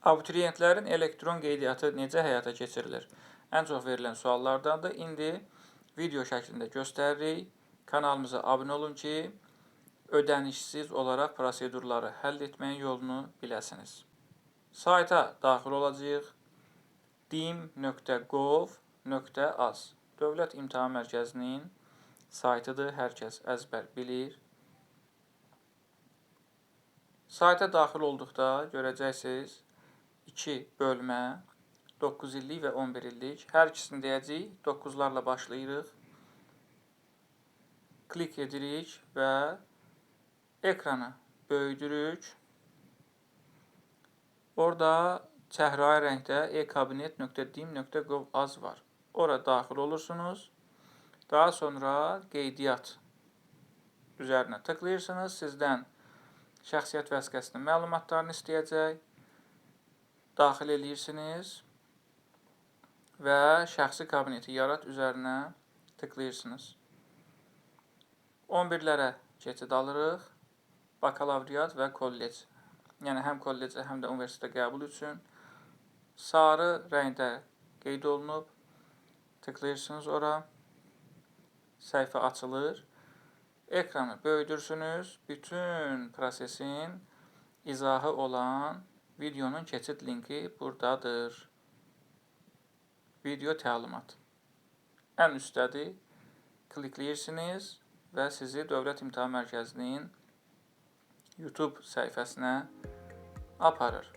Abituriyentlərin elektron qeydiyyatı necə həyata keçirilir? Ən çox verilən suallardandır. İndi video şəklində göstəririk. Kanalımıza abunə olun ki, ödənişsiz olaraq prosedurları həll etməyin yolunu biləsiniz. Sayta daxil olacağıq. dim.gov.az Dövlət İmtahan Mərkəzinin saytıdır. Hər kəs əzbər bilir. Sayta daxil olduqda görəcəksiniz 2 bölmə, 9 illik və 11 illik. Hər ikisini deyəcəyik. 9-larla başlayırıq. Klik edirik və ekranı böyüdürük. Orada çəhrayı rəngdə e-kabinet.dim.gov.az var. Ora daxil olursunuz. Daha sonra qeydiyyat üzərinə tıklayırsınız. Sizdən şəxsiyyət vəsiqəsinin məlumatlarını istəyəcək. Daxil edirsiniz və şəxsi kabineti yarat üzərinə tıklayırsınız. 11-lərə keçid alırıq. Bakalavriat və kollec. Yəni həm kollecə, həm də universitetə qəbul üçün sarı rəngdə qeyd olunub. Tıklayırsınız ora. Səhifə açılır. Ekranı böyüdürsünüz. Bütün prosesin izahı olan videonun keçid linki buradadır. Video təlimat. Ən üstdədir. Klikləyirsiniz və sizi Dövlət İmtahan Mərkəzinin YouTube səhifəsinə aparır.